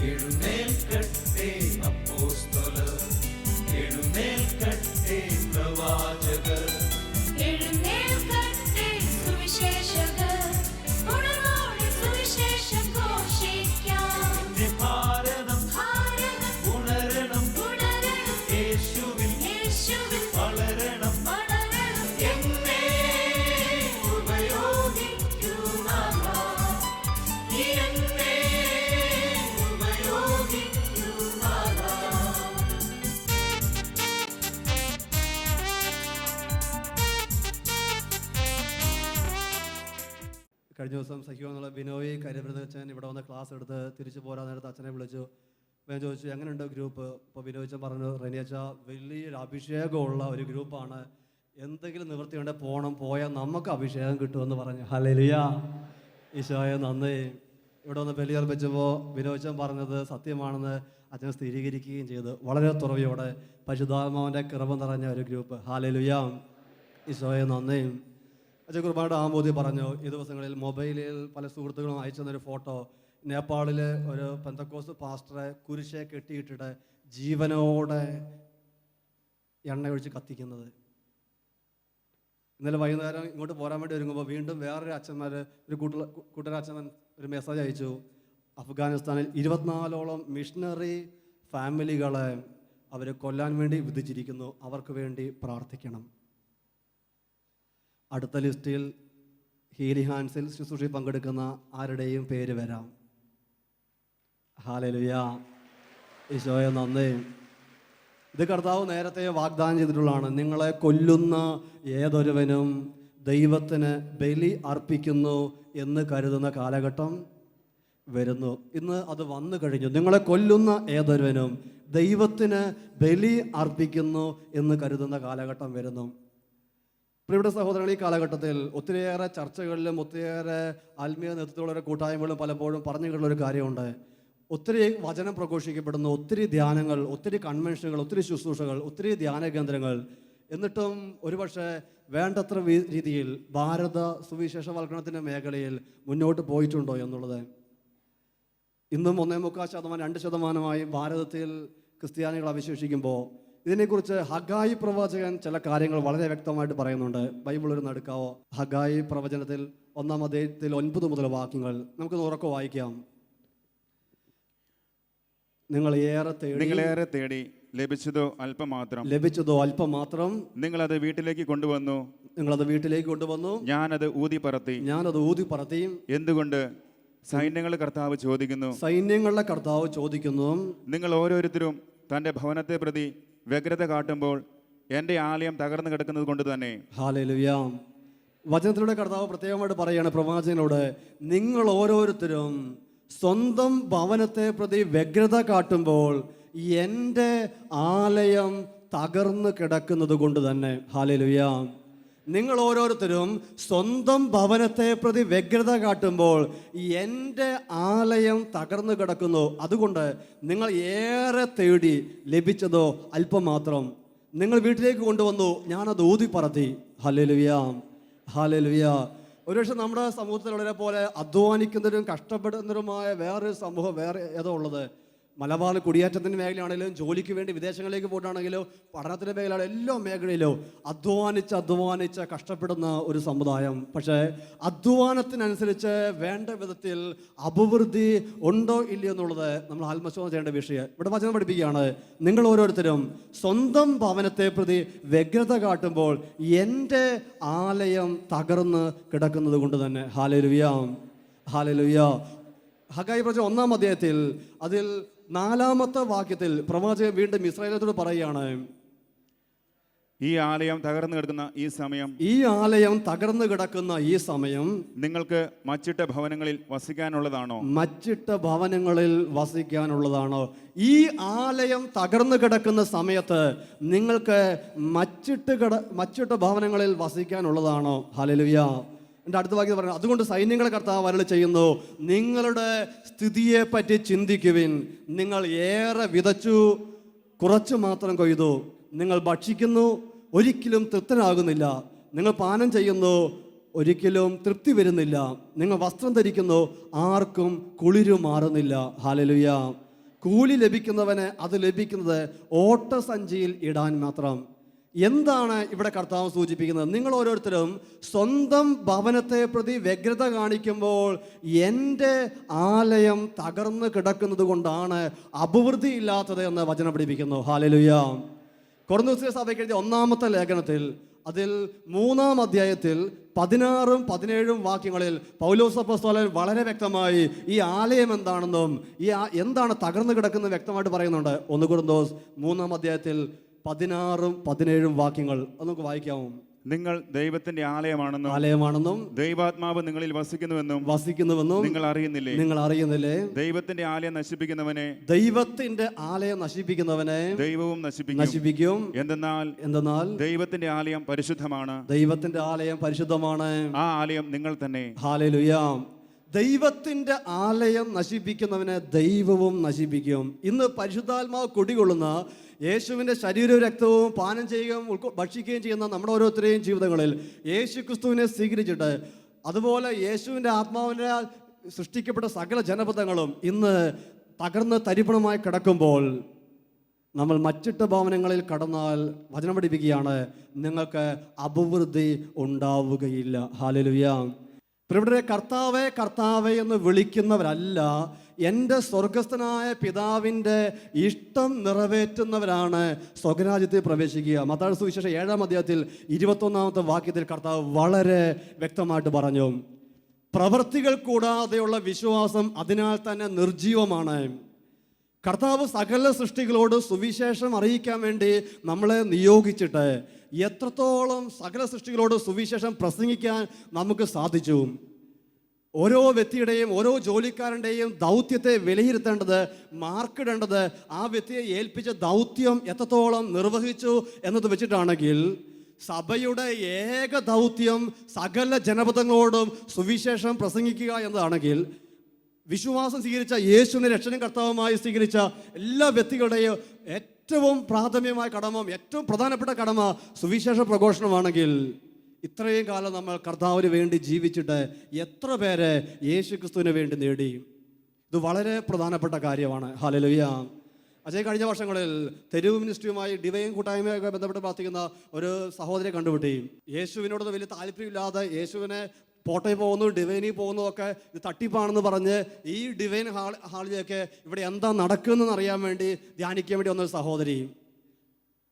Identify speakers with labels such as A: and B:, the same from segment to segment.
A: എഴുന്നേൽക്കട്ടെ അപ്പോസ്തലർ, എഴുന്നേൽക്കട്ടെ പ്രവാചകർ,
B: എഴുന്നേൽക്കട്ടെ സുവിശേഷകർ, ഉണർവോടെ സുവിശേഷം ഘോഷിക്കാം.
A: ഭാരതം ഉണരണം, യേശുവിൽ വളരണം, എന്നെ ഉപയോഗിക്കൂ നാഥാ, എന്നെ ഉപയോഗിക്കൂ നാഥാ.
C: കഴിഞ്ഞ ദിവസം സഹിക്കുമെന്നുള്ള ബിനോയ് കരിബ്രതച്ചൻ ഇവിടെ വന്ന് ക്ലാസ് എടുത്ത് തിരിച്ചു പോരാൻ നേരത്ത് അച്ഛനെ വിളിച്ചു. ഞാൻ ചോദിച്ചു എങ്ങനെയുണ്ട് ഗ്രൂപ്പ്. ഇപ്പോൾ ബിനോയച്ചൻ പറഞ്ഞു, റെനിയച്ച വലിയൊരു അഭിഷേകമുള്ള ഒരു ഗ്രൂപ്പാണ്, എന്തെങ്കിലും നിവൃത്തിയുണ്ടെങ്കിൽ പോകണം, പോയാൽ നമുക്ക് അഭിഷേകം കിട്ടുമെന്ന് പറഞ്ഞു. ഹല്ലേലൂയ, ഈശോയെ നന്ദി. ഇവിടെ വന്ന് ബലിയർപ്പിച്ചപ്പോൾ ബിനോയച്ചൻ പറഞ്ഞത് സത്യമാണെന്ന് അച്ഛൻ സ്ഥിരീകരിക്കുകയും ചെയ്തു. വളരെ തുറവിയോടെ പരിശുദ്ധാത്മാവിൻ്റെ കൃപ നിറഞ്ഞ ഒരു ഗ്രൂപ്പ്. ഹല്ലേലൂയ, ഈശോയെ നന്ദി. അച്ഛൻ കുർബാനയുടെ ആമോദി പറഞ്ഞു. ഈ ദിവസങ്ങളിൽ മൊബൈലിൽ പല സുഹൃത്തുക്കളും അയച്ചു തന്നൊരു ഫോട്ടോ, നേപ്പാളിൽ ഒരു പെന്തക്കോസ്ത് പാസ്റ്ററെ കുരിശെ കെട്ടിയിട്ടിട്ട് ജീവനോടെ എണ്ണ ഒഴിച്ച് കത്തിക്കുന്നത്. ഇന്നലെ വൈകുന്നേരം ഇങ്ങോട്ട് പോരാൻ വേണ്ടി ഒരുങ്ങുമ്പോൾ വീണ്ടും വേറൊരു അച്ഛന്മാർ, ഒരു കൂട്ടരച്ഛൻ ഒരു മെസ്സേജ് അയച്ചു. അഫ്ഗാനിസ്ഥാനിൽ 24ഓളം മിഷണറി ഫാമിലികളെ അവർ കൊല്ലാൻ വേണ്ടി വിധിച്ചിരിക്കുന്നു, അവർക്ക് വേണ്ടി പ്രാർത്ഥിക്കണം. അടുത്ത ലിസ്റ്റിൽ ഹീലി ഹാൻസിൽ ശുശ്രൂഷയിൽ പങ്കെടുക്കുന്ന ആരുടെയും പേര് വരാം. ഹല്ലേലൂയ, ഈശോയെ നന്ദി. ഇത് കർത്താവ് നേരത്തെ വാഗ്ദാനം ചെയ്തിട്ടുള്ളതാണ്. നിങ്ങളെ കൊല്ലുന്ന ഏതൊരുവനും ദൈവത്തിന് ബലി അർപ്പിക്കുന്നു എന്ന് കരുതുന്ന കാലഘട്ടം വരുന്നു. ഇന്ന് അത് വന്നു കഴിഞ്ഞു. നിങ്ങളെ കൊല്ലുന്ന ഏതൊരുവനും ദൈവത്തിന് ബലി അർപ്പിക്കുന്നു എന്ന് കരുതുന്ന കാലഘട്ടം വരുന്നു. പ്രിയപ്പെട്ട സഹോദരങ്ങൾ, ഈ കാലഘട്ടത്തിൽ ഒത്തിരിയേറെ ചർച്ചകളിലും ഒത്തിരിയേറെ ആത്മീയ നേതൃത്വങ്ങളുടെ കൂട്ടായ്മകളും പലപ്പോഴും പറഞ്ഞു കേട്ടുള്ളൊരു കാര്യമുണ്ട്. ഒത്തിരി വചനം പ്രഘോഷിക്കപ്പെടുന്നു, ഒത്തിരി ധ്യാനങ്ങൾ, ഒത്തിരി കൺവെൻഷനുകൾ, ഒത്തിരി ശുശ്രൂഷകൾ, ഒത്തിരി ധ്യാന കേന്ദ്രങ്ങൾ. എന്നിട്ടും ഒരുപക്ഷെ വേണ്ടത്ര രീതിയിൽ ഭാരത സുവിശേഷവൽക്കരണത്തിൻ്റെ മേഖലയിൽ മുന്നോട്ട് പോയിട്ടുണ്ടോ എന്നുള്ളത്. ഇന്നും 1.25%, 2% ഭാരതത്തിൽ ക്രിസ്ത്യാനികൾ അവശേഷിക്കുമ്പോൾ ഇതിനെക്കുറിച്ച് ഹഗായി പ്രവാചകൻ ചില കാര്യങ്ങൾ വളരെ വ്യക്തമായിട്ട് പറയുന്നുണ്ട്. ബൈബിൾ ഒരു നടുക്കാവോ? ഹഗായി പ്രവചനത്തിൽ 1-ാം അധ്യായത്തിൽ 9 മുതൽ വാക്യങ്ങൾ നമുക്ക് ഉറക്കെ വായിക്കാം. നിങ്ങൾ ഏറെ തേടി
D: ലഭിച്ചതോ അല്പം മാത്രം. നിങ്ങളത് വീട്ടിലേക്ക് കൊണ്ടുവന്നു. ഞാനത് ഊതി പറത്തി. എന്തുകൊണ്ട്? സൈന്യങ്ങളുടെ കർത്താവ് ചോദിക്കുന്നു, നിങ്ങൾ ഓരോരുത്തരും തന്റെ ഭവനത്തെ പ്രതി വ്യഗ്രത കാട്ടുമ്പോൾ എൻ്റെ ആലയം തകർന്നു കിടക്കുന്നത് കൊണ്ട് തന്നെ.
C: ഹല്ലേലൂയ. വചനത്തിലൂടെ കർത്താവ് പ്രത്യേകമായിട്ട് പറയുകയാണ് പ്രവാചകനോട്, നിങ്ങൾ ഓരോരുത്തരും സ്വന്തം ഭവനത്തെ പ്രതി വ്യഗ്രത കാട്ടുമ്പോൾ എൻ്റെ ആലയം തകർന്നു കിടക്കുന്നത് കൊണ്ട് തന്നെ. ഹല്ലേലൂയ. നിങ്ങൾ ഓരോരുത്തരും സ്വന്തം ഭവനത്തെ പ്രതി വ്യഗ്രത കാട്ടുമ്പോൾ എൻ്റെ ആലയം തകർന്നു കിടക്കുന്നു. അതുകൊണ്ട് നിങ്ങൾ ഏറെ തേടി ലഭിച്ചതോ അല്പം മാത്രം. നിങ്ങൾ വീട്ടിലേക്ക് കൊണ്ടുവന്നു, ഞാനത് ഊതി പറത്തി. Hallelujah, hallelujah. ഒരുപക്ഷെ നമ്മുടെ സമൂഹത്തിലുള്ളവരെ പോലെ അധ്വാനിക്കുന്നവരും കഷ്ടപ്പെടുന്നവരുമായ വേറൊരു സമൂഹം വേറെ ഏതോ ഉള്ളത്. മലബാർ കുടിയേറ്റത്തിൻ്റെ മേഖലയാണെങ്കിലും ജോലിക്ക് വേണ്ടി വിദേശങ്ങളിലേക്ക് പോയിട്ടാണെങ്കിലും പഠനത്തിൻ്റെ മേഖലയാണ്, എല്ലാ മേഖലയിലും അധ്വാനിച്ച് കഷ്ടപ്പെടുന്ന ഒരു സമുദായം. പക്ഷേ അധ്വാനത്തിനനുസരിച്ച് വേണ്ട വിധത്തിൽ അഭിവൃദ്ധി ഉണ്ടോ ഇല്ലയോ എന്നുള്ളത് നമ്മൾ ആത്മശോധന ചെയ്യേണ്ട വിഷയം. ഇവിടെ വചനം പഠിപ്പിക്കുകയാണ്, നിങ്ങൾ ഓരോരുത്തരും സ്വന്തം ഭവനത്തെ പ്രതി വ്യഗ്രത കാട്ടുമ്പോൾ എൻ്റെ ആലയം തകർന്ന് കിടക്കുന്നത് കൊണ്ട് തന്നെ. Hallelujah, hallelujah. ഹഗായി പ്രവചനം 1-ാം അധ്യായത്തിൽ അതിൽ 4-ാമത്തെ വാക്യത്തിൽ പ്രവാചകൻ വീണ്ടും ഇസ്രായേലിനോട് പറയുകയാണ്,
D: ഈ ആലയം തകർന്നു കിടക്കുന്ന ഈ സമയം നിങ്ങൾക്ക് മച്ചിട്ട ഭവനങ്ങളിൽ വസിക്കാനുള്ളതാണോ?
C: ഈ ആലയം തകർന്നു കിടക്കുന്ന സമയത്ത് നിങ്ങൾക്ക് മച്ചിട്ട ഭവനങ്ങളിൽ വസിക്കാനുള്ളതാണോ? ഹല്ലേലൂയ. എൻ്റെ അടുത്ത വാക്യം പറയുന്നത്, അതുകൊണ്ട് സൈന്യങ്ങളെ കർത്താവ് അരുളി ചെയ്യുന്നു, നിങ്ങളുടെ സ്ഥിതിയെ പറ്റി ചിന്തിക്കുവിൻ. നിങ്ങൾ ഏറെ വിതച്ചു, കുറച്ചു മാത്രം കൊയ്തു. നിങ്ങൾ ഭക്ഷിക്കുന്നു, ഒരിക്കലും തൃപ്തനാകുന്നില്ല. നിങ്ങൾ പാനം ചെയ്യുന്നു, ഒരിക്കലും തൃപ്തി വരുന്നില്ല. നിങ്ങൾ വസ്ത്രം ധരിക്കുന്നു, ആർക്കും കുളിരു മാറുന്നില്ല. ഹല്ലേലൂയ. കൂലി ലഭിക്കുന്നവന് അത് ലഭിക്കുന്നത് ഓട്ടസഞ്ചിയിൽ ഇടാൻ മാത്രം. എന്താണ് ഇവിടെ കർത്താവ് സൂചിപ്പിക്കുന്നത്? നിങ്ങൾ ഓരോരുത്തരും സ്വന്തം ഭവനത്തെ പ്രതി വ്യഗ്രത കാണിക്കുമ്പോൾ എൻ്റെ ആലയം തകർന്നു കിടക്കുന്നത് കൊണ്ടാണ് അഭിവൃദ്ധി ഇല്ലാത്തത് എന്ന് വചനം പഠിപ്പിക്കുന്നു. ഹല്ലേലൂയ. കൊറിന്തോസ്യ സഭയ്ക്ക് എഴുതിയ 1-ാമത്തെ ലേഖനത്തിൽ അതിൽ 3-ാം അധ്യായത്തിൽ 16ഉം 17ഉം വാക്യങ്ങളിൽ പൗലോസ് അപ്പോസ്തലൻ വളരെ വ്യക്തമായി ഈ ആലയം എന്താണെന്നും എന്താണ് തകർന്നു കിടക്കുന്നത് വ്യക്തമായിട്ട് പറയുന്നുണ്ട്. 1 കൊരിന്തോസ് 3-ാം അധ്യായത്തിൽ 16ഉം 17ഉം വാക്യങ്ങൾ അത് നമുക്ക് വായിക്കാമോ?
D: നിങ്ങൾ ദൈവത്തിന്റെ ആലയമാണെന്നും ദൈവാത്മാവ് നിങ്ങളിൽ വസിക്കുന്നുവെന്നും നിങ്ങൾ അറിയുന്നില്ലേ? ദൈവത്തിന്റെ ആലയം നശിപ്പിക്കുന്നവനെ ദൈവവും നശിപ്പിക്കും. എന്തെന്നാൽ ദൈവത്തിന്റെ ആലയം പരിശുദ്ധമാണ്. ആ ആലയം നിങ്ങൾ തന്നെ.
C: ഹല്ലേലൂയ. ദൈവത്തിന്റെ ആലയം നശിപ്പിക്കുന്നവനെ ദൈവവും നശിപ്പിക്കും. ഇന്ന് പരിശുദ്ധാത്മാവ് കുടികൊള്ളുന്ന യേശുവിൻ്റെ ശരീരവും രക്തവും പാനം ചെയ്യുകയും ഭക്ഷിക്കുകയും ചെയ്യുന്ന നമ്മുടെ ഓരോരുത്തരെയും ജീവിതങ്ങളിൽ യേശു ക്രിസ്തുവിനെ സ്വീകരിച്ചിട്ട്, അതുപോലെ യേശുവിൻ്റെ ആത്മാവിൻ്റെ സൃഷ്ടിക്കപ്പെട്ട സകല ജനപദങ്ങളും ഇന്ന് തകർന്ന് തരിപ്പണമായി കിടക്കുമ്പോൾ നമ്മൾ മച്ചിട്ട ഭവനങ്ങളിൽ കടന്നാൽ വചനം പഠിപ്പിക്കുകയാണ്, നിങ്ങൾക്ക് അഭിവൃദ്ധി ഉണ്ടാവുകയില്ല. ഹല്ലേലൂയ. ഇവിടെ കർത്താവേ കർത്താവേ എന്ന് വിളിക്കുന്നവരല്ല, എൻ്റെ സ്വർഗസ്ഥനായ പിതാവിൻ്റെ ഇഷ്ടം നിറവേറ്റുന്നവരാണ് സ്വർഗരാജ്യത്തിൽ പ്രവേശിക്കുക. മത്തായി സുവിശേഷം 7-ാം അധ്യായത്തിൽ 21-ാമത്തെ വാക്യത്തിൽ കർത്താവ് വളരെ വ്യക്തമായിട്ട് പറഞ്ഞു, പ്രവൃത്തികൾ കൂടാതെയുള്ള വിശ്വാസം അതിനാൽ തന്നെ നിർജീവമാണ്. കർത്താവ് സകല സൃഷ്ടികളോട് സുവിശേഷം അറിയിക്കാൻ വേണ്ടി നമ്മളെ നിയോഗിച്ചിട്ട് എത്രത്തോളം സകല സൃഷ്ടികളോട് സുവിശേഷം പ്രസംഗിക്കാൻ നമുക്ക് സാധിച്ചു? ഓരോ വ്യക്തിയുടെയും ഓരോ ജോലിക്കാരൻ്റെയും ദൗത്യത്തെ വിലയിരുത്തേണ്ടത്, മാർക്കിടേണ്ടത് ആ വ്യക്തിയെ ഏൽപ്പിച്ച ദൗത്യം എത്രത്തോളം നിർവഹിച്ചു എന്നത് വെച്ചിട്ടാണെങ്കിൽ, സഭയുടെ ഏക ദൗത്യം സകല ജനപദങ്ങളോടും സുവിശേഷം പ്രസംഗിക്കുക എന്നതാണെങ്കിൽ, വിശ്വാസം സ്വീകരിച്ച യേശുവിനെ രക്ഷകനും കർത്താവുമായി സ്വീകരിച്ച എല്ലാ വ്യക്തികളുടെയും ഏറ്റവും പ്രാഥമികമായ കടമ, ഏറ്റവും പ്രധാനപ്പെട്ട കടമ സുവിശേഷ പ്രഘോഷണമാണെങ്കിൽ, ഇത്രയും കാലം നമ്മൾ കർത്താവിന് വേണ്ടി ജീവിച്ചിട്ട് എത്ര പേരെ യേശു ക്രിസ്തുവിന് വേണ്ടി നേടി? ഇത് വളരെ പ്രധാനപ്പെട്ട കാര്യമാണ്. ഹല്ലേലൂയ. അജയ് കഴിഞ്ഞ വർഷങ്ങളിൽ തെരുവ് മിനിസ്ട്രിയുമായി ഡിവൈൻ കൂട്ടായ്മയൊക്കെ ബന്ധപ്പെട്ട് പ്രാർത്ഥിക്കുന്ന ഒരു സഹോദരിയെ കണ്ടുപിട്ടി. യേശുവിനോട് വലിയ താല്പര്യമില്ലാതെ യേശുവിനെ പോട്ടയിൽ പോകുന്നു, ഡിവൈനിൽ പോകുന്നു ഒക്കെ ഇത് തട്ടിപ്പാണെന്ന് പറഞ്ഞ് ഈ ഡിവൈൻ ഹാളിലേക്ക് ഇവിടെ എന്താ നടക്കുന്നതെന്ന് അറിയാൻ വേണ്ടി ധ്യാനിക്കാൻ വേണ്ടി വന്നൊരു സഹോദരി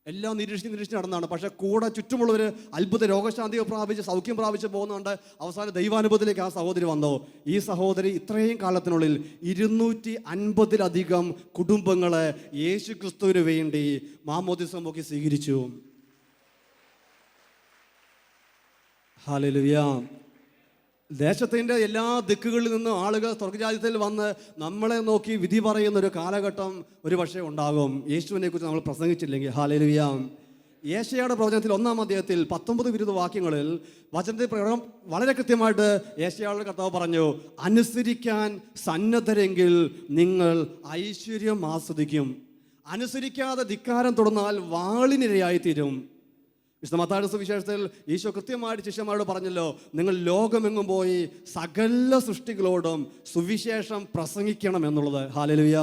C: എല്ലാം നിരീക്ഷിച്ച് നടന്നതാണ്. പക്ഷേ കൂടെ ചുറ്റുമുള്ളവർ അത്ഭുത രോഗശാന്തി പ്രാപിച്ച് സൗഖ്യം പ്രാപിച്ച് പോകുന്നുണ്ട്. അവസാന ദൈവാനുഭവത്തിലേക്ക് ആ സഹോദരി വന്നു. ഈ സഹോദരി ഇത്രയും കാലത്തിനുള്ളിൽ 250-ലധികം കുടുംബങ്ങളെ യേശു ക്രിസ്തുവിന് വേണ്ടി മാമോദിസ മുഖി സ്വീകരിച്ചു. ഹല്ലേലൂയ. ദേശത്തിൻ്റെ എല്ലാ ദിക്കുകളിൽ നിന്നും ആളുകൾ സ്വർഗരാജ്യത്തിൽ വന്ന് നമ്മളെ നോക്കി വിധി പറയുന്ന ഒരു കാലഘട്ടം ഒരു പക്ഷേ ഉണ്ടാകും, യേശുവിനെ കുറിച്ച് നമ്മൾ പ്രസംഗിച്ചില്ലെങ്കിൽ. ഹല്ലേലൂയ. യേശയ്യായുടെ പ്രവചനത്തിൽ 1-ാം അധ്യായത്തിൽ 19 വാക്യങ്ങളിൽ വചനത്തിൽ പ്രകാരം വളരെ കൃത്യമായിട്ട് യേശയ്യായുടെ കർത്താവ് പറഞ്ഞു, അനുസരിക്കാൻ സന്നദ്ധരെങ്കിൽ നിങ്ങൾ ഐശ്വര്യം ആസ്വദിക്കും. അനുസരിക്കാതെ ധിക്കാരം തുടർന്നാൽ വാളിനിരയായിത്തീരും. വിശുദ്ധ മത്തായിയുടെ സുവിശേഷത്തിൽ ഈശോ കൃത്യമായിട്ട് ശിഷ്യന്മാരോട് പറഞ്ഞല്ലോ, നിങ്ങൾ ലോകമെങ്ങും പോയി സകല സൃഷ്ടികളോടും സുവിശേഷം പ്രസംഗിക്കണം എന്നുള്ളത്. ഹല്ലേലൂയ.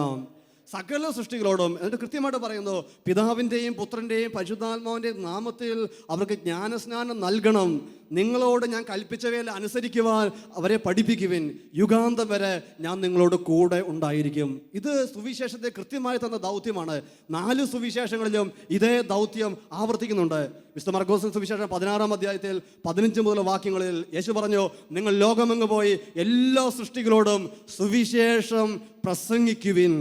C: സകല സൃഷ്ടികളോടും. എന്നിട്ട് കൃത്യമായിട്ട് പറയുന്നു, പിതാവിൻ്റെയും പുത്രൻ്റെയും പരിശുദ്ധാത്മാവിൻ്റെയും നാമത്തിൽ അവർക്ക് ജ്ഞാനസ്നാനം നൽകണം. നിങ്ങളോട് ഞാൻ കൽപ്പിച്ചവയിൽ അനുസരിക്കുവാൻ അവരെ പഠിപ്പിക്കുവിൻ. യുഗാന്തം വരെ ഞാൻ നിങ്ങളോട് കൂടെ ഉണ്ടായിരിക്കും. ഇത് സുവിശേഷത്തെ കൃത്യമായി തന്ന ദൗത്യമാണ്. 4 സുവിശേഷങ്ങളിലും ഇതേ ദൗത്യം ആവർത്തിക്കുന്നുണ്ട്. വിശുദ്ധ മർക്കോസ് സുവിശേഷം 16-ാം അധ്യായത്തിൽ 15 മുതൽ വാക്യങ്ങളിൽ യേശു പറഞ്ഞു, നിങ്ങൾ ലോകമെങ്ങ് പോയി എല്ലാ സൃഷ്ടികളോടും സുവിശേഷം പ്രസംഗിക്കുവിൻ.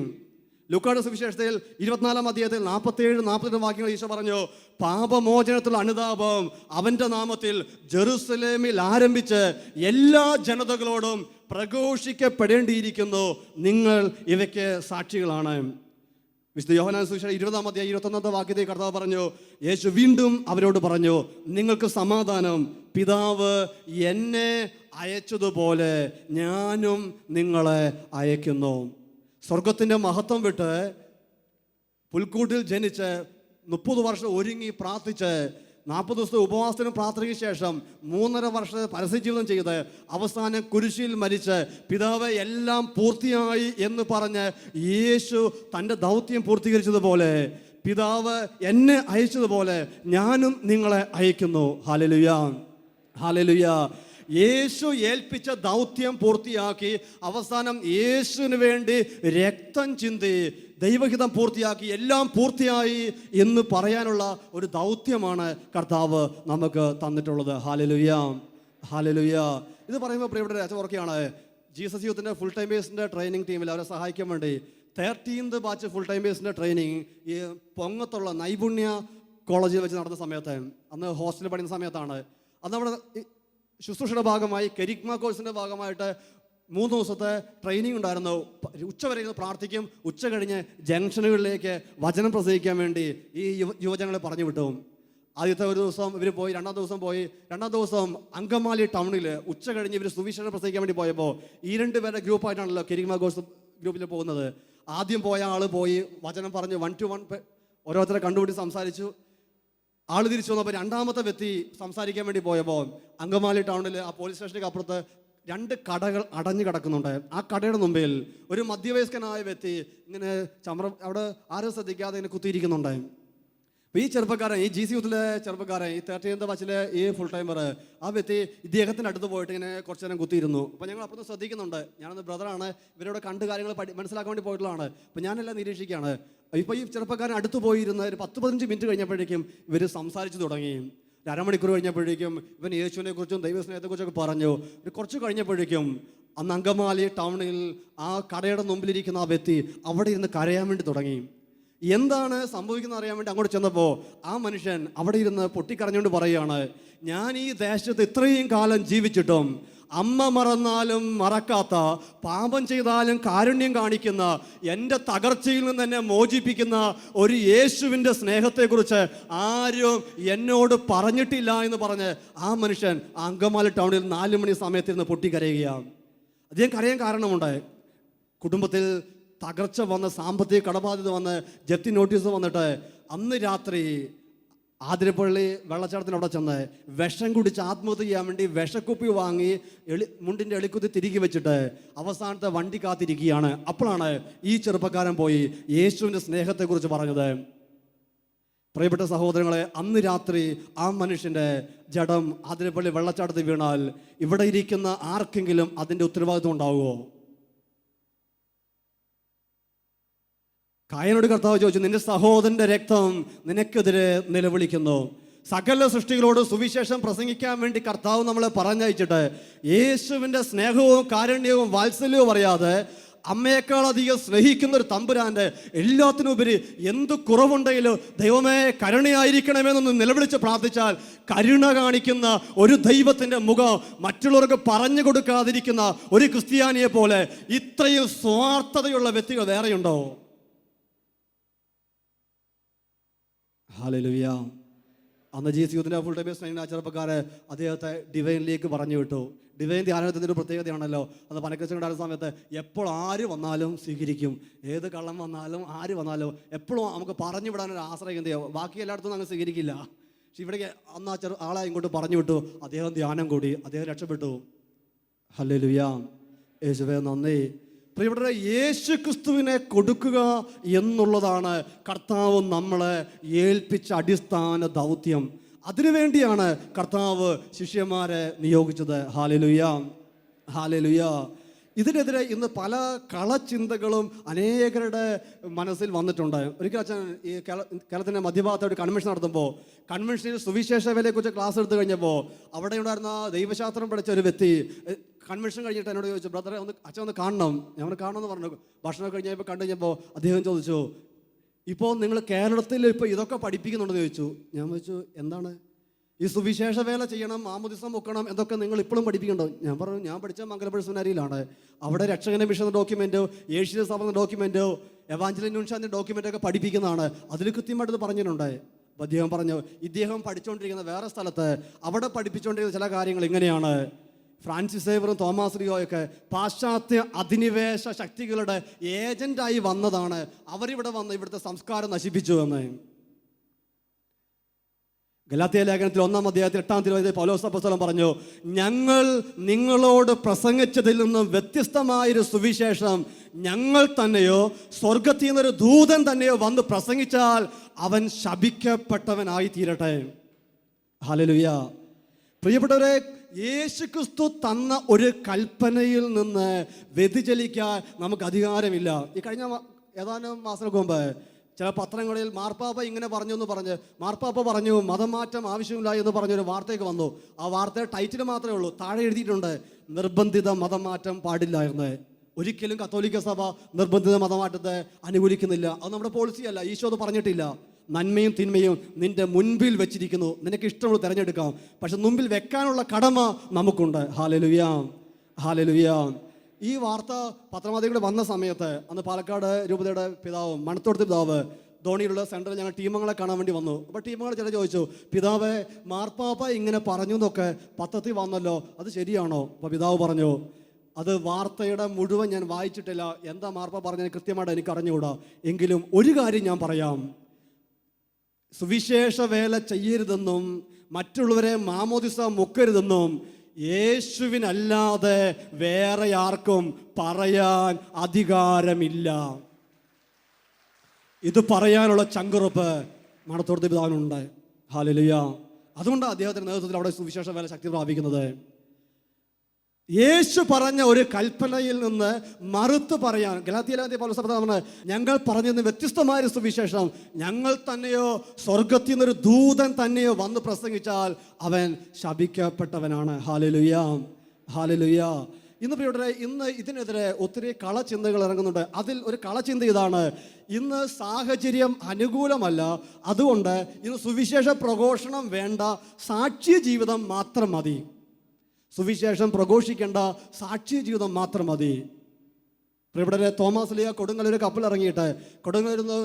C: ലൂക്കായുടെ സുവിശേഷത്തിൽ 24-ാം അധ്യായത്തിൽ 47-48 വാക്യങ്ങൾ ഈശോ പറഞ്ഞു, പാപമോചനത്തിലുള്ള അനുതാപം അവൻ്റെ നാമത്തിൽ ജെറുസലേമിൽ ആരംഭിച്ച് എല്ലാ ജനതകളോടും പ്രഘോഷിക്കപ്പെടേണ്ടിയിരിക്കുന്നു. നിങ്ങൾ ഇവയ്ക്ക് സാക്ഷികളാണ്. വിശുദ്ധ യോഹന്നാൻ സുവിശേഷം 20-ാം അധ്യായം 21-ാമത്തെ വാക്യത്തിൽ കർത്താവ് പറഞ്ഞു, യേശു വീണ്ടും അവരോട് പറഞ്ഞു, നിങ്ങൾക്ക് സമാധാനം. പിതാവ് എന്നെ അയച്ചതുപോലെ ഞാനും നിങ്ങളെ അയക്കുന്നു. സ്വർഗത്തിൻ്റെ മഹത്വം വിട്ട് പുൽക്കൂട്ടിൽ ജനിച്ച് 30 വർഷം ഒരുങ്ങി പ്രാർത്ഥിച്ച് 40 ദിവസത്തെ ഉപവാസത്തിനും പ്രാർത്ഥനയ്ക്ക് ശേഷം 3.5 വർഷത്തെ പരസ്യജീവിതം ചെയ്ത് അവസാനം കുരിശിൽ മരിച്ച് പിതാവ് എല്ലാം പൂർത്തിയായി എന്ന് പറഞ്ഞ് യേശു തൻ്റെ ദൗത്യം പൂർത്തീകരിച്ചതുപോലെ പിതാവ് എന്നെ അയച്ചതുപോലെ ഞാനും നിങ്ങളെ അയക്കുന്നു. Hallelujah, hallelujah. യേശു ഏൽപ്പിച്ച ദൗത്യം പൂർത്തിയാക്കി അവസാനം യേശുവിന് വേണ്ടി രക്തം ചിന്തി ദൈവഹിതം പൂർത്തിയാക്കി എല്ലാം പൂർത്തിയായി എന്ന് പറയാനുള്ള ഒരു ദൗത്യമാണ് കർത്താവ് നമുക്ക് തന്നിട്ടുള്ളത്. Hallelujah, hallelujah. ഇത് പറയുമ്പോൾ പ്രിയപ്പെട്ട അച്ഛൻ ഓർക്കുകയാണ്, ജീസസ് യൂത്തിൻ്റെ ഫുൾ ടൈമേഴ്സിൻ്റെ ട്രെയിനിങ് ടീമിൽ അവരെ സഹായിക്കാൻ വേണ്ടി 13th ബാച്ച് ഫുൾ ടൈമേഴ്സിൻ്റെ ട്രെയിനിങ് ഈ പൊങ്ങത്തുള്ള നൈപുണ്യ കോളേജിൽ വെച്ച് നടന്ന സമയത്ത്, അന്ന് ഹോസ്റ്റലിൽ പഠിക്കുന്ന സമയത്താണ്. അന്ന് നമ്മുടെ ശുശ്രൂഷയുടെ ഭാഗമായി കെരിഗ്മ കോഴ്സിൻ്റെ ഭാഗമായിട്ട് 3 ദിവസത്തെ ട്രെയിനിങ് ഉണ്ടായിരുന്നു. ഉച്ചവരെ ഇരുന്ന് പ്രാർത്ഥിക്കും. ഉച്ച കഴിഞ്ഞ് ജംഗ്ഷനുകളിലേക്ക് വചനം പ്രസംഗിക്കാൻ വേണ്ടി ഈ യുവജനങ്ങളെ പറഞ്ഞു വിട്ടു. ആദ്യത്തെ ഒരു ദിവസം ഇവർ പോയി, 2-ാം ദിവസം പോയി. 2-ാം ദിവസം അങ്കമാലി ടൗണിൽ ഉച്ച കഴിഞ്ഞ് ഇവർ സുവിശേഷം പ്രസംഗിക്കാൻ വേണ്ടി പോയപ്പോൾ ഈ 2 പേരുടെ ഗ്രൂപ്പായിട്ടാണല്ലോ കെരിഗ്മ കോഴ്സ് ഗ്രൂപ്പിൽ പോകുന്നത്. ആദ്യം പോയ ആൾ പോയി വചനം പറഞ്ഞു 1 to 1 ഓരോരുത്തരെ കണ്ടുപിടി സംസാരിച്ചു. ആൾ തിരിച്ചു വന്നപ്പോൾ 2ാമത്തെ വ്യക്തി സംസാരിക്കാൻ വേണ്ടി പോയപ്പോൾ അങ്കമാലി ടൗണിൽ ആ പോലീസ് സ്റ്റേഷനിലേക്ക് അപ്പുറത്ത് 2 കടകൾ അടഞ്ഞു കിടക്കുന്നുണ്ട്. ആ കടയുടെ മുമ്പിൽ ഒരു മധ്യവയസ്കനായ വ്യക്തി ഇങ്ങനെ അവിടെ ആരും ശ്രദ്ധിക്കാതെ ഇങ്ങനെ കുത്തിയിരിക്കുന്നുണ്ട്. അപ്പോൾ ഈ ചെറുപ്പക്കാരൻ, ഈ GC യൂത്തിലെ ചെറുപ്പക്കാരൻ, ഈ 13th ബാച്ചിലെ ഈ ഫുൾ ടൈമർ, ആ വ്യക്തി ഇദ്ദേഹത്തിൻ്റെ അടുത്ത് പോയിട്ട് ഇങ്ങനെ കുറച്ച് നേരം കുത്തിയിരുന്നു. അപ്പോൾ ഞങ്ങൾ അപ്പുറത്ത് ശ്രദ്ധിക്കുന്നുണ്ട്. ഞാനൊന്ന് ബ്രദറാണ്, ഇവരോട് കണ്ട് കാര്യങ്ങൾ മനസ്സിലാക്കാൻ വേണ്ടി പോയിട്ടുള്ളതാണ്. അപ്പോൾ ഞാനെല്ലാം നിരീക്ഷിക്കുകയാണ്. ഇപ്പോൾ ഈ ചെറുപ്പക്കാരൻ അടുത്ത് പോയിരുന്ന ഒരു 10-15 മിനിറ്റ് കഴിഞ്ഞപ്പോഴേക്കും ഇവർ സംസാരിച്ച് തുടങ്ങി. ഒരു അരമണിക്കൂർ കഴിഞ്ഞപ്പോഴേക്കും ഇവൻ യേശുവിനെ കുറിച്ചും ദൈവസ്നേഹത്തെക്കുറിച്ചൊക്കെ പറഞ്ഞു. ഒരു കുറച്ച് കഴിഞ്ഞപ്പോഴേക്കും അന്ന് അങ്കമാലി ടൗണിൽ ആ കടയുടെ മുമ്പിലിരിക്കുന്ന ആ വ്യക്തി അവിടെ ഇരുന്ന് കരയാൻ വേണ്ടി തുടങ്ങി. എന്താണ് സംഭവിക്കുന്നത് അറിയാൻ വേണ്ടി അങ്ങോട്ട് ചെന്നപ്പോൾ ആ മനുഷ്യൻ അവിടെ ഇരുന്ന് പൊട്ടിക്കരഞ്ഞുകൊണ്ട് പറയുകയാണ്, ഞാൻ ഈ ദേശത്ത് ഇത്രയും കാലം ജീവിച്ചിട്ടും അമ്മ മറന്നാലും മറക്കാത്ത, പാപം ചെയ്താലും കാരുണ്യം കാണിക്കുന്ന, എൻ്റെ തകർച്ചയിൽ നിന്ന് എന്നെ മോചിപ്പിക്കുന്ന ഒരു യേശുവിൻ്റെ സ്നേഹത്തെക്കുറിച്ച് ആരും എന്നോട് പറഞ്ഞിട്ടില്ല എന്ന് പറഞ്ഞ് ആ മനുഷ്യൻ അങ്കമാലി ടൗണിൽ 4 മണി സമയത്തിരുന്ന് പൊട്ടിക്കരയുകയാണ്. അദ്ദേഹം കരയാൻ കാരണമുണ്ട്. കുടുംബത്തിൽ തകർച്ച വന്ന്, സാമ്പത്തിക കടബാധ്യത വന്ന്, ജപ്തി നോട്ടീസ് വന്നിട്ട് അന്ന് രാത്രി ആതിരപ്പള്ളി വെള്ളച്ചാട്ടത്തിന് അവിടെ ചെന്ന് വിഷം കുടിച്ച് ആത്മഹത്യ ചെയ്യാൻ വേണ്ടി വിഷക്കുപ്പി വാങ്ങി മുണ്ടിൻ്റെ എളിക്കുത്തി തിരികെ വെച്ചിട്ട് അവസാനത്തെ വണ്ടി കാത്തിരിക്കുകയാണ്. അപ്പോഴാണ് ഈ ചെറുപ്പക്കാരൻ പോയി യേശുവിൻ്റെ സ്നേഹത്തെക്കുറിച്ച് പറഞ്ഞത്. പ്രിയപ്പെട്ട സഹോദരങ്ങളെ, അന്ന് രാത്രി ആ മനുഷ്യൻ്റെ ജഡം ആതിരപ്പള്ളി വെള്ളച്ചാട്ടത്തിൽ വീണാൽ ഇവിടെ ഇരിക്കുന്ന ആർക്കെങ്കിലും അതിൻ്റെ ഉത്തരവാദിത്വം ഉണ്ടാവുമോ? കായനോട് കർത്താവ് ചോദിച്ചു, നിന്റെ സഹോദരൻ്റെ രക്തം നിനക്കെതിരെ നിലവിളിക്കുന്നു. സകല സൃഷ്ടികളോട് സുവിശേഷം പ്രസംഗിക്കാൻ വേണ്ടി കർത്താവ് നമ്മളെ പറഞ്ഞയച്ചിട്ട് യേശുവിൻ്റെ സ്നേഹവും കാരുണ്യവും വാത്സല്യവും അറിയാതെ അമ്മയെക്കാളധികം സ്നേഹിക്കുന്ന ഒരു തമ്പുരാൻ്റെ എല്ലാത്തിനുപരി എന്ത് കുറവുണ്ടെങ്കിലും ദൈവമേ കരുണയായിരിക്കണമെന്നൊന്ന് നിലവിളിച്ച് പ്രാർത്ഥിച്ചാൽ കരുണ കാണിക്കുന്ന ഒരു ദൈവത്തിൻ്റെ മുഖം മറ്റുള്ളവർക്ക് പറഞ്ഞു കൊടുക്കാതിരിക്കുന്ന ഒരു ക്രിസ്ത്യാനിയെ പോലെ ഇത്രയും സ്വാർത്ഥതയുള്ള വ്യക്തികൾ വേറെയുണ്ടോ? ഹല്ലേലൂയ. അന്ന് GC യൂത്തിൻ്റെ ഫുൾ ടൈം സ്നേഹിക്കുന്ന ചെറുപ്പക്കാരെ അദ്ദേഹത്തെ ഡിവൈനിലേക്ക് പറഞ്ഞു വിട്ടു. ഡിവൈൻ ധ്യാനത്തിൻ്റെ ഒരു പ്രത്യേകതയാണല്ലോ. അന്ന് പനക്കച്ചുണ്ടായിരുന്ന സമയത്ത് എപ്പോൾ ആര് വന്നാലും സ്വീകരിക്കും. ഏത് കള്ളം വന്നാലും ആര് വന്നാലും എപ്പോഴും നമുക്ക് പറഞ്ഞു വിടാനൊരു ആശ്രയം എന്ത് ചെയ്യും, ബാക്കി എല്ലായിടത്തും അങ്ങ് സ്വീകരിക്കില്ല. പക്ഷെ ഇവിടേക്ക് അന്ന് ആ ആളെ ഇങ്ങോട്ട് പറഞ്ഞു വിട്ടു. അദ്ദേഹം ധ്യാനം കൂടി, അദ്ദേഹം രക്ഷപ്പെട്ടു. ഹല്ലേലൂയ. യേശുവേ നന്ദി. പ്രിയപ്പെട്ട യേശു ക്രിസ്തുവിനെ കൊടുക്കുക എന്നുള്ളതാണ് കർത്താവ് നമ്മളെ ഏൽപ്പിച്ച അടിസ്ഥാന ദൗത്യം. അതിനുവേണ്ടിയാണ് കർത്താവ് ശിഷ്യന്മാരെ നിയോഗിച്ചത്. Hallelujah, hallelujah. ഇതിനെതിരെ ഇന്ന് പല കളചിന്തകളും അനേകരുടെ മനസ്സിൽ വന്നിട്ടുണ്ട്. ഒരിക്കൽ അച്ഛൻ ഈ കേരളത്തിൻ്റെ മധ്യഭാഗത്ത് ഒരു കൺവെൻഷൻ നടത്തുമ്പോൾ കൺവെൻഷനിൽ സുവിശേഷ വേലയെക്കുറിച്ച് ക്ലാസ് എടുത്തു കഴിഞ്ഞപ്പോൾ അവിടെ ഉണ്ടായിരുന്ന ദൈവശാസ്ത്രം പഠിച്ച ഒരു വ്യക്തി കൺവെൻഷൻ കഴിഞ്ഞിട്ട് എന്നോട് ചോദിച്ചു, ബ്രദറെ അച്ഛൻ ഒന്ന് കാണണം. ഞാൻ കാണണമെന്ന് പറഞ്ഞു. ഭക്ഷണം കഴിഞ്ഞപ്പോൾ കണ്ടു കഴിഞ്ഞപ്പോൾ അദ്ദേഹം ചോദിച്ചു, ഇപ്പോൾ നിങ്ങൾ കേരളത്തിൽ ഇപ്പോൾ ഇതൊക്കെ പഠിപ്പിക്കുന്നുണ്ടെന്ന് ചോദിച്ചു. ഞാൻ ചോദിച്ചു, എന്താണ് ഈ സുവിശേഷ വേല ചെയ്യണം, മാമോദിസം മുക്കണം, എന്തൊക്കെ നിങ്ങൾ ഇപ്പോഴും പഠിപ്പിക്കണ്ടോ? ഞാൻ പറഞ്ഞു, ഞാൻ പഠിച്ച മംഗലപുരം സെമിനാരിയിലാണ്. അവിടെ രക്ഷകന്റെ മിഷൻ ഡോക്യുമെൻറ്റോ, ഏഷ്യ സഭ ഡോക്യുമെൻറ്റോ, എവാഞ്ചലിൻ നുൻഷാൻ്റെ ഡോക്യുമെൻ്റൊക്കെ പഠിപ്പിക്കുന്നതാണ്. അതിൽ കൃത്യമായിട്ട് പറഞ്ഞിട്ടുണ്ട്. അപ്പോൾ അദ്ദേഹം പറഞ്ഞു, ഇദ്ദേഹം പഠിച്ചുകൊണ്ടിരിക്കുന്ന വേറെ സ്ഥലത്ത് അവിടെ പഠിപ്പിച്ചുകൊണ്ടിരിക്കുന്ന ചില കാര്യങ്ങൾ ഇങ്ങനെയാണ്. ഫ്രാൻസിസ് സേവറും തോമസ് ലിയോയൊക്കെ പാശ്ചാത്യ അധിനിവേശ ശക്തികളുടെ ഏജന്റായി വന്നതാണ്. അവരിവിടെ വന്ന് ഇവിടുത്തെ സംസ്കാരം നശിപ്പിച്ചു എന്ന്. ഗലാത്യ ലേഖനത്തിൽ 1-ാം അധ്യായത്തിൽ 8-ാം തിരുവചനത്തിൽ പൗലോസ് അപ്പോസ്തലൻ പറഞ്ഞു, ഞങ്ങൾ നിങ്ങളോട് പ്രസംഗിച്ചതിൽ നിന്നും വ്യത്യസ്തമായൊരു സുവിശേഷം ഞങ്ങൾ തന്നെയോ സ്വർഗത്തിൽ നിന്നൊരു ദൂതൻ തന്നെയോ വന്ന് പ്രസംഗിച്ചാൽ അവൻ ശപിക്കപ്പെട്ടവനായി തീരട്ടെ. ഹല്ലേലൂയ. പ്രിയപ്പെട്ടവരെ, യേശുക്രിസ്തു തന്ന ഒരു കൽപ്പനയിൽ നിന്ന് വ്യതിചലിക്കാൻ നമുക്ക് അധികാരമില്ല. ഈ കഴിഞ്ഞ ഏതാനും മാസങ്ങൾക്ക് മുമ്പ് ചില പത്രങ്ങളിൽ മാർപ്പാപ്പ ഇങ്ങനെ പറഞ്ഞു എന്ന് പറഞ്ഞ്, മാർപ്പാപ്പ പറഞ്ഞു മതം മാറ്റം ആവശ്യമില്ല എന്ന് പറഞ്ഞൊരു വാർത്തയൊക്കെ വന്നു. ആ വാർത്തയുടെ ടൈറ്റിൽ മാത്രമേ ഉള്ളൂ, താഴെ എഴുതിയിട്ടുണ്ട് നിർബന്ധിത മതം മാറ്റം പാടില്ല എന്ന്. ഒരിക്കലും കത്തോലിക്ക സഭ നിർബന്ധിത മതമാറ്റത്തെ അനുകൂലിക്കുന്നില്ല. അത് നമ്മുടെ പോളിസിയല്ല. ഈശോ അത് പറഞ്ഞിട്ടില്ല. നന്മയും തിന്മയും നിന്റെ മുൻപിൽ വെച്ചിരിക്കുന്നു, നിനക്ക് ഇഷ്ടമുള്ള തിരഞ്ഞെടുക്കാം, പക്ഷെ മുമ്പിൽ വെക്കാനുള്ള കടമ നമുക്കുണ്ട്. Hallelujah, hallelujah. ഈ വാർത്ത പത്രമാധ്യമങ്ങൾ വന്ന സമയത്ത് അന്ന് പാലക്കാട് രൂപതയുടെ പിതാവും മണത്തോടത്തെ പിതാവ് ധോണിയിലുള്ള സെൻറ്ററിൽ ഞങ്ങൾ ടീമങ്ങളെ കാണാൻ വേണ്ടി വന്നു. അപ്പോൾ ടീമങ്ങൾ ചില ചോദിച്ചു, പിതാവേ മാർപ്പാപ്പ ഇങ്ങനെ പറഞ്ഞു എന്നൊക്കെ പത്രത്തിൽ വന്നല്ലോ, അത് ശരിയാണോ? അപ്പോൾ പിതാവ് പറഞ്ഞു, അത് വാർത്തയുടെ മുഴുവൻ ഞാൻ വായിച്ചിട്ടില്ല, എന്താ മാർപ്പാപ്പ പറഞ്ഞത് കൃത്യമായിട്ട് എനിക്ക് അറിഞ്ഞുകൂടാ. എങ്കിലും ഒരു കാര്യം ഞാൻ പറയാം, സുവിശേഷ വേല ചെയ്യരുതെന്നും മറ്റുള്ളവരെ മാമോദിസ മുക്കരുതെന്നും യേശുവിനല്ലാതെ വേറെ ആർക്കും പറയാൻ അധികാരമില്ല. ഇത് പറയാനുള്ള ചങ്കുറപ്പ് മണത്തോടത്തെ പിതാവിനുണ്ട്. ഹല്ലേലൂയ. അതുകൊണ്ടാണ് അദ്ദേഹത്തിൻ്റെ നേതൃത്വത്തിൽ അവിടെ സുവിശേഷ വേല ശക്തി പ്രാപിക്കുന്നത്. യേശു പറഞ്ഞ ഒരു കൽപ്പനയിൽ നിന്ന് മറുത്ത് പറയാൻ ഗലാത്യയിലെ പൗലോസ് പറഞ്ഞ, ഞങ്ങൾ പറഞ്ഞതിന് വ്യത്യസ്തമായൊരു സുവിശേഷം ഞങ്ങൾ തന്നെയോ സ്വർഗത്തിൽ നിന്നൊരു ദൂതൻ തന്നെയോ വന്ന് പ്രസംഗിച്ചാൽ അവൻ ശപിക്കപ്പെട്ടവനാണ്. Hallelujah, hallelujah. ഇന്ന് പ്രിയപ്പെട്ടവരെ, ഇന്ന് ഇതിനെതിരെ ഒത്തിരി കളചിന്തകൾ ഇറങ്ങുന്നുണ്ട്. അതിൽ ഒരു കളചിന്ത ഇതാണ്, ഇന്ന് സാഹചര്യം അനുകൂലമല്ല, അതുകൊണ്ട് ഇന്ന് സുവിശേഷ പ്രഘോഷണം വേണ്ട, സാക്ഷ്യ ജീവിതം മാത്രം മതി. സുവിശേഷം പ്രഘോഷിക്കേണ്ട, സാക്ഷി ജീവിതം മാത്രം മതി. ഇവിടെ തോമസ് ലിയ കൊടുങ്ങല്ലൂർ കപ്പൽ ഇറങ്ങിയിട്ട് കൊടുങ്ങല്ലൂരിൽ നിന്ന്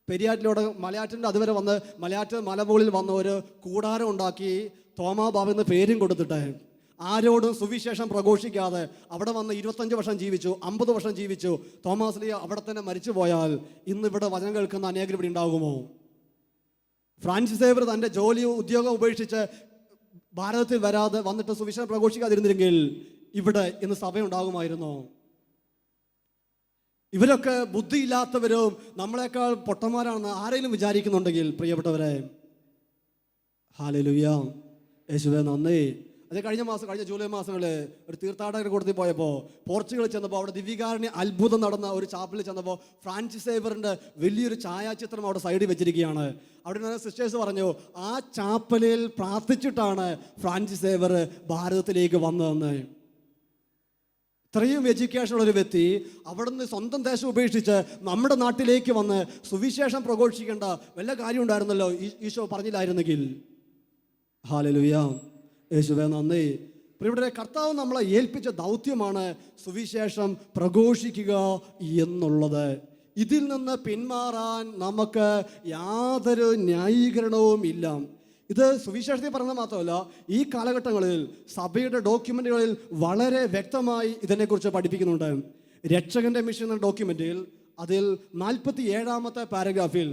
C: പെരിയാറ്റിലൂടെ മലയാറ്റിൻ്റെ അതുവരെ വന്ന് മലയാറ്റ് മലമുകളിൽ വന്ന് ഒരു കൂടാരം ഉണ്ടാക്കി തോമാ ബാബ എന്ന് പേരും കൊടുത്തിട്ട് ആരോടും സുവിശേഷം പ്രഘോഷിക്കാതെ അവിടെ വന്ന് 25 വർഷം ജീവിച്ചു, 50 വർഷം ജീവിച്ചു. തോമസ് ലിയ അവിടെ തന്നെ മരിച്ചു പോയാൽ ഇന്നിവിടെ വചനം കേൾക്കുന്ന അനേകർ ഇവിടെ ഉണ്ടാകുമോ? ഫ്രാൻസിസ് സേവർ തൻ്റെ ജോലി ഉദ്യോഗം ഉപേക്ഷിച്ച് ഭാരതത്തിൽ വരാതെ വന്നിട്ട് സുവിശേഷം പ്രഘോഷിക്കാതിരുന്നെങ്കിൽ ഇവിടെ ഇന്ന് സഭയുണ്ടാകുമായിരുന്നോ? ഇവരൊക്കെ ബുദ്ധിയില്ലാത്തവരും നമ്മളെക്കാൾ പൊട്ടന്മാരാണെന്ന് ആരെങ്കിലും വിചാരിക്കുന്നുണ്ടെങ്കിൽ പ്രിയപ്പെട്ടവരെ, ഹല്ലേലൂയ, യേശുവേ നന്ദി. അത് കഴിഞ്ഞ ജൂലൈ മാസങ്ങളിൽ ഒരു തീർത്ഥാടകരുടെ കൂട്ടത്തിൽ പോയപ്പോൾ പോർച്ചുഗലിൽ ചെന്നപ്പോൾ അവിടെ ദിവ്യകാരുണ്യ അത്ഭുതം നടന്ന ഒരു ചാപ്പലിൽ ചെന്നപ്പോൾ ഫ്രാൻസിസ് സേവറിൻ്റെ വലിയൊരു ഛായാചിത്രം അവിടെ സൈഡിൽ വെച്ചിരിക്കുകയാണ്. അവിടെ നിന്ന് സിസ്റ്റേഴ്സ് പറഞ്ഞു, ആ ചാപ്പലിൽ പ്രാർത്ഥിച്ചിട്ടാണ് ഫ്രാൻസിസ് സേവർ ഭാരതത്തിലേക്ക് വന്നതെന്ന്. ഇത്രയും എഡ്യൂക്കേഷനുള്ള ഒരു വ്യക്തി അവിടുന്ന് സ്വന്തം ദേശം ഉപേക്ഷിച്ച് നമ്മുടെ നാട്ടിലേക്ക് വന്ന് സുവിശേഷം പ്രഘോഷിക്കേണ്ട വല്ല കാര്യം ഉണ്ടായിരുന്നല്ലോ ഈശോ പറഞ്ഞില്ലായിരുന്നെങ്കിൽ. ഹല്ലേലൂയ, യേശുവേ നന്ദി. ഇവിടെ കർത്താവ് നമ്മളെ ഏൽപ്പിച്ച ദൗത്യമാണ് സുവിശേഷം പ്രഘോഷിക്കുക എന്നുള്ളത്. ഇതിൽ നിന്ന് പിന്മാറാൻ നമുക്ക് യാതൊരു ന്യായീകരണവും ഇല്ല. ഇത് സുവിശേഷത്തിൽ പറഞ്ഞത് മാത്രമല്ല, ഈ കാലഘട്ടങ്ങളിൽ സഭയുടെ ഡോക്യുമെന്റുകളിൽ വളരെ വ്യക്തമായി ഇതിനെക്കുറിച്ച് പഠിപ്പിക്കുന്നുണ്ട്. രക്ഷകന്റെ മിഷൻ എന്ന ഡോക്യുമെന്റിൽ അതിൽ 47-ാമത്തെ പാരഗ്രാഫിൽ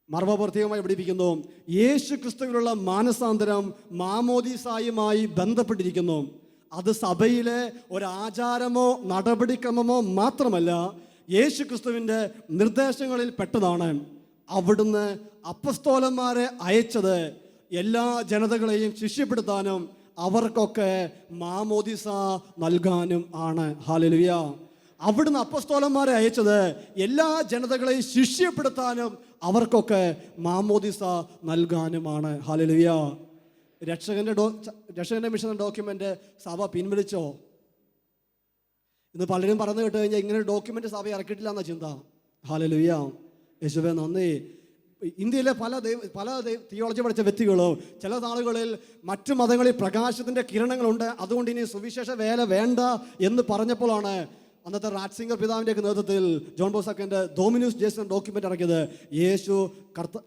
C: മർമ്മ പ്രത്യേകമായി പഠിപ്പിക്കുന്നു, യേശു ക്രിസ്തുവിലുള്ള മാനസാന്തരം മാമോദീസായുമായി ബന്ധപ്പെട്ടിരിക്കുന്നു. അത് സഭയിലെ ഒരാചാരമോ നടപടിക്രമമോ മാത്രമല്ല, യേശു ക്രിസ്തുവിൻ്റെ നിർദ്ദേശങ്ങളിൽ പെട്ടതാണ്. അവിടുന്ന് അപ്പസ്തോലന്മാരെ അയച്ചത് എല്ലാ ജനതകളെയും ശിഷ്യപ്പെടുത്താനും അവർക്കൊക്കെ മാമോദിസ നൽകാനും ആണ്. ഹല്ലേലൂയ. അവിടുന്ന് അപ്പസ്തോലന്മാരെ അയച്ചത് എല്ലാ ജനതകളെയും ശിഷ്യപ്പെടുത്താനും അവർക്കൊക്കെ മാമോദിസ നൽകാനുമാണ്. ഹല്ലേലൂയ. രക്ഷകന്റെ മിഷൻ ഡോക്യുമെന്റ് സഭ പിൻവലിച്ചോ? ഇന്ന് പലരും പറഞ്ഞു കേട്ട് കഴിഞ്ഞാൽ ഇങ്ങനെ ഒരു ഡോക്യുമെന്റ് സഭ ഇറക്കിയിട്ടില്ല എന്ന ചിന്ത. ഹല്ലേലൂയ, യേശുവേ നന്ദി. ഇന്ത്യയിലെ പല തിയോളജി പഠിച്ച വ്യക്തികളോ ചില നാളുകളിൽ മറ്റു മതങ്ങളിൽ പ്രകാശത്തിൻ്റെ കിരണങ്ങളുണ്ട്, അതുകൊണ്ട് ഇനി സുവിശേഷ വേല വേണ്ട എന്ന് പറഞ്ഞപ്പോഴാണ് അന്നത്തെ റാറ്റ്സിംഗർ പിതാവിൻ്റെയൊക്കെ നേതൃത്വത്തിൽ ജോൺ ബോസക്കിൻ്റെ ഡോമിനൂസ് ജേസൺ ഡോക്യുമെൻ്റ് ഇറക്കിയത്. യേശു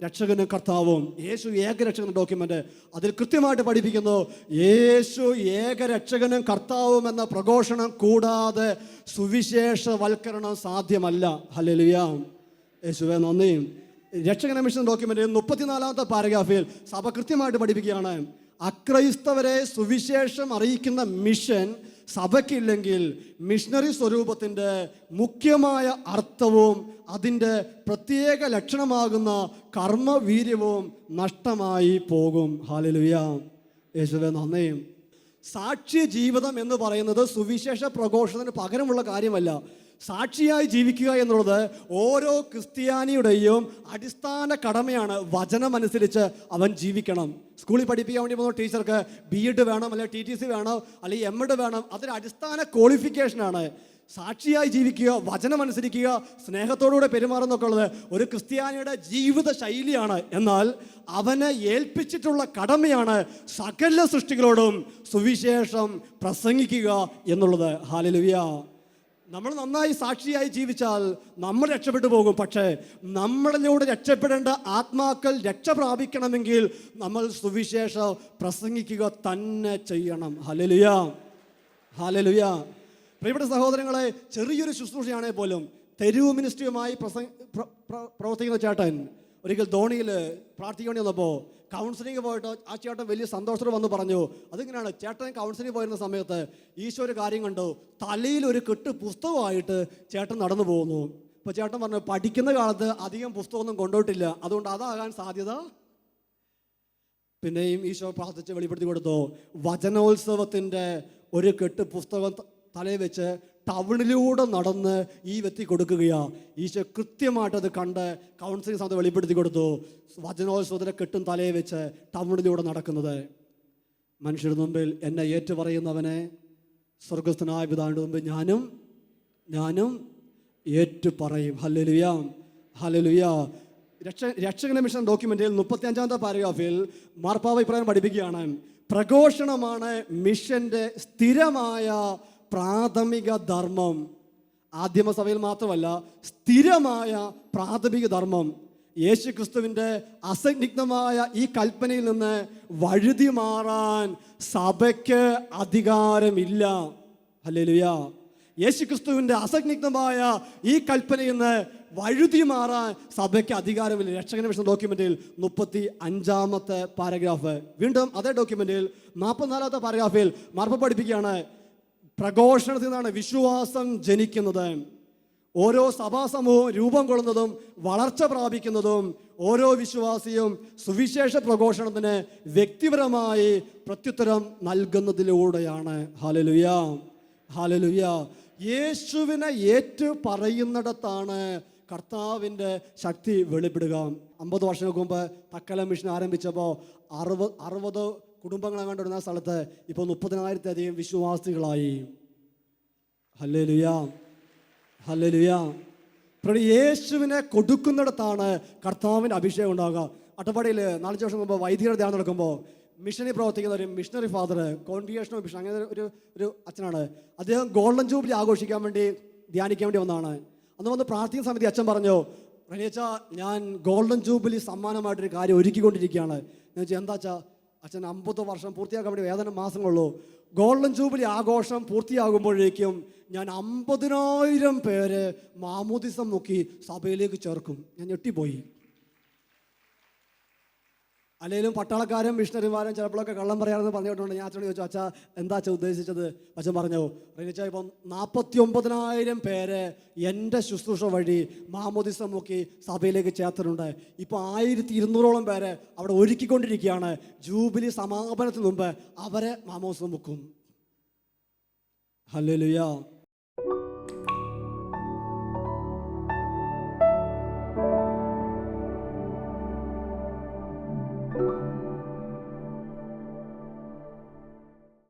C: രക്ഷകനും കർത്താവും, യേശു ഏകരക്ഷകനും ഡോക്യുമെൻ്റ്. അതിൽ കൃത്യമായിട്ട് പഠിപ്പിക്കുന്നു, യേശു ഏകരക്ഷകനും കർത്താവും എന്ന പ്രഘോഷണം കൂടാതെ സുവിശേഷവൽക്കരണം സാധ്യമല്ല. ഹല്ലേലൂയ, യേശുവേ നന്ദി. രക്ഷകന മിഷൻ ഡോക്യുമെൻ്റ് 34-ാമത്തെ പാരഗ്രാഫിൽ സഭ കൃത്യമായിട്ട് പഠിപ്പിക്കുകയാണ്, അക്രൈസ്തവരെ സുവിശേഷം അറിയിക്കുന്ന മിഷൻ സഭയ്ക്കില്ലെങ്കിൽ മിഷണറി സ്വരൂപത്തിൻ്റെ മുഖ്യമായ അർത്ഥവും അതിൻ്റെ പ്രത്യേക ലക്ഷണമാകുന്ന കർമ്മവീര്യവും നഷ്ടമായി പോകും. ഹല്ലേലൂയ, യേശുവേ നന്ദി. സാക്ഷി ജീവിതം എന്ന് പറയുന്നത് സുവിശേഷ പ്രഘോഷണത്തിന് പകരമുള്ള കാര്യമല്ല. സാക്ഷിയായി ജീവിക്കുക എന്നുള്ളത് ഓരോ ക്രിസ്ത്യാനിയുടെയും അടിസ്ഥാന കടമയാണ്. വചനമനുസരിച്ച് അവൻ ജീവിക്കണം. സ്കൂളിൽ പഠിപ്പിക്കാൻ വേണ്ടി പോകുന്ന ടീച്ചർക്ക് BEd വേണം, അല്ലെങ്കിൽ TTC വേണം, അല്ലെങ്കിൽ MEd വേണം. അതൊരു അടിസ്ഥാന ക്വാളിഫിക്കേഷനാണ്. സാക്ഷിയായി ജീവിക്കുക, വചനമനുസരിക്കുക, സ്നേഹത്തോടുകൂടെ പെരുമാറുന്നൊക്കെ ഉള്ളത് ഒരു ക്രിസ്ത്യാനിയുടെ ജീവിത ശൈലിയാണ്. എന്നാൽ അവനെ ഏൽപ്പിച്ചിട്ടുള്ള കടമയാണ് സകല സൃഷ്ടികളോടും സുവിശേഷം പ്രസംഗിക്കുക എന്നുള്ളത്. ഹല്ലേലൂയ. നമ്മൾ നന്നായി സാക്ഷിയായി ജീവിച്ചാൽ നമ്മൾ രക്ഷപ്പെട്ടു പോകും. പക്ഷേ നമ്മളിലൂടെ രക്ഷപ്പെടേണ്ട ആത്മാക്കൾ രക്ഷ പ്രാപിക്കണമെങ്കിൽ നമ്മൾ സുവിശേഷം പ്രസംഗിക്കുക തന്നെ ചെയ്യണം. Hallelujah, hallelujah. പ്രിയപ്പെട്ട സഹോദരങ്ങളെ, ചെറിയൊരു ശുശ്രൂഷയാണെങ്കിൽ പോലും തെരുവ് മിനിസ്ട്രിയുമായി പ്രവർത്തിക്കുന്ന ചേട്ടൻ ഒരിക്കൽ ധോണിയിൽ പ്രാർത്ഥിക്കാൻ വേണ്ടി വന്നപ്പോൾ കൗൺസിലിംഗ് പോയിട്ട് ആ ചേട്ടൻ വലിയ സന്തോഷത്തോടെ വന്ന് പറഞ്ഞു. അതിങ്ങനെയാണ്, ചേട്ടൻ കൗൺസിലിംഗ് പോയിരുന്ന സമയത്ത് ഈശോ ഒരു കാര്യം കണ്ടു. തലയിൽ ഒരു കെട്ട് പുസ്തകമായിട്ട് ചേട്ടൻ നടന്നു പോകുന്നു. ഇപ്പോൾ ചേട്ടൻ പറഞ്ഞു, പഠിക്കുന്ന കാലത്ത് അധികം പുസ്തകമൊന്നും കൊണ്ടുപോയിട്ടില്ല, അതുകൊണ്ട് അതാകാൻ സാധ്യത. പിന്നെയും ഈശോ പ്രാർത്ഥിച്ച് വെളിപ്പെടുത്തി കൊടുത്തു. വചനോത്സവത്തിൻ്റെ ഒരു കെട്ട് പുസ്തകം തലയിൽ വെച്ച് ടൗണിലൂടെ നടന്ന് ഈ വ്യക്തി കൊടുക്കുകയാണ്. ഈശോ കൃത്യമായിട്ടത് കണ്ട് കൗൺസിലിംഗ് സമയത്ത് വെളിപ്പെടുത്തി കൊടുത്തു. വചനോത്സവത്തിൻ്റെ കെട്ടും തലയെ വെച്ച് ടൗണിലൂടെ നടക്കുന്നത്. മനുഷ്യരുടെ മുമ്പിൽ എന്നെ ഏറ്റുപറയുന്നവനെ സ്വർഗസ്ഥനായ പിതാവിൻ്റെ മുമ്പിൽ ഞാനും ഏറ്റുപറയും. ഹല്ലേലൂയ, ഹല്ലേലൂയ. രക്ഷകന മിഷൻ ഡോക്യുമെന്റിൽ 35-ാമത്തെ പാരഗ്രാഫിൽ മാർപ്പാപ്പ ഇപ്രകാരം പഠിപ്പിക്കുകയാണ്, പ്രഘോഷണമാണ് മിഷന്റെ സ്ഥിരമായ പ്രാഥമിക ധർമ്മം. ആദിമസഭയിൽ മാത്രമല്ല, സ്ഥിരമായ പ്രാഥമിക ധർമ്മം. യേശു ക്രിസ്തുവിൻ്റെ അസന്നിഗ്ധമായ ഈ കൽപ്പനയിൽ നിന്ന് വഴുതി മാറാൻ സഭയ്ക്ക് അധികാരമില്ല. ഹല്ലേലൂയ. യേശു ക്രിസ്തുവിൻ്റെ അസന്നിഗ്ധമായ ഈ കൽപ്പനയിൽ നിന്ന് വഴുതി മാറാൻ സഭയ്ക്ക് അധികാരമില്ല. രക്ഷകന മിഷൻ ഡോക്യുമെന്റിൽ 35-ാമത്തെ പാരഗ്രാഫ്. വീണ്ടും അതേ ഡോക്യുമെന്റിൽ 44-ാമത്തെ പാരഗ്രാഫിൽ മാർപ്പാപ്പ പഠിപ്പിക്കുകയാണ്, പ്രഘോഷണത്തിൽ നിന്നാണ് വിശ്വാസം ജനിക്കുന്നത്. ഓരോ സഭാസമൂഹവും രൂപം കൊള്ളുന്നതും വളർച്ച പ്രാപിക്കുന്നതും ഓരോ വിശ്വാസിയും സുവിശേഷ പ്രഘോഷണത്തിന് വ്യക്തിപരമായി പ്രത്യുത്തരം നൽകുന്നതിലൂടെയാണ്. Hallelujah, hallelujah. യേശുവിനെ ഏറ്റു പറയുന്നിടത്താണ് കർത്താവിൻ്റെ ശക്തി വെളിപ്പെടുക. 50 വർഷങ്ങൾക്ക് മുമ്പ് തക്കല മിഷൻ ആരംഭിച്ചപ്പോൾ 60 കുടുംബങ്ങളെ കണ്ടിരുന്ന സ്ഥലത്ത് ഇപ്പോൾ 30,000-ലധികം വിശ്വാസികളായി. Hallelujah, hallelujah. യേശുവിനെ കൊടുക്കുന്നിടത്താണ് കർത്താവിൻ്റെ അഭിഷേകം ഉണ്ടാകുക. അട്ടപ്പാടിയിൽ 4 വർഷം മുമ്പ് വൈദികരുടെ ധ്യാനം നടക്കുമ്പോൾ മിഷനിൽ പ്രവർത്തിക്കുന്ന ഒരു missionary father, congregation of mission, അങ്ങനെ ഒരു അച്ഛനാണ്. അദ്ദേഹം ഗോൾഡൻ ജൂബിലി ആഘോഷിക്കാൻ വേണ്ടി ധ്യാനിക്കാൻ വേണ്ടി വന്നതാണ്. അന്ന് വന്ന് പ്രാർത്ഥിക്കുന്ന സമയത്ത് അച്ഛൻ പറഞ്ഞു, റനിയച്ച, ഞാൻ ഗോൾഡൻ ജൂബിലി സമ്മാനമായിട്ടൊരു കാര്യം ഒരുക്കിക്കൊണ്ടിരിക്കുകയാണ്. എന്ന് വെച്ചാൽ എന്താ വെച്ചാൽ, അച്ഛൻ 50 വർഷം പൂർത്തിയാക്കാൻ വേണ്ടി ഏതാനും മാസങ്ങളുള്ളൂ. ഗോൾഡൻ ജൂബിലി ആഘോഷം പൂർത്തിയാകുമ്പോഴേക്കും ഞാൻ 50,000 പേര് മാമോദിസം നോക്കി സഭയിലേക്ക് ചേർക്കും. ഞാൻ ഞെട്ടിപ്പോയി. അല്ലെങ്കിലും പട്ടാളക്കാരും മിഷണറിമാരും ചിലപ്പോഴൊക്കെ കള്ളം പറയാമെന്ന് പറഞ്ഞിട്ടുണ്ട്. ഞാൻ അച്ഛനോട് ചോദിച്ചു, അച്ഛാ എന്താ അച്ഛൻ ഉദ്ദേശിച്ചത്? അച്ഛൻ പറഞ്ഞു, റനിച്ച, ഇപ്പം 49,000 പേര് എൻ്റെ ശുശ്രൂഷ വഴി മാമോദിസം നോക്കി സഭയിലേക്ക് ചേർത്തിട്ടുണ്ട്. ഇപ്പോൾ 1,200-ഓളം പേര് അവിടെ ഒരുക്കിക്കൊണ്ടിരിക്കുകയാണ്. ജൂബിലി സമാപനത്തിന് മുമ്പ് അവരെ മാമോദിസം വെക്കും. ഹല്ലേലൂയ.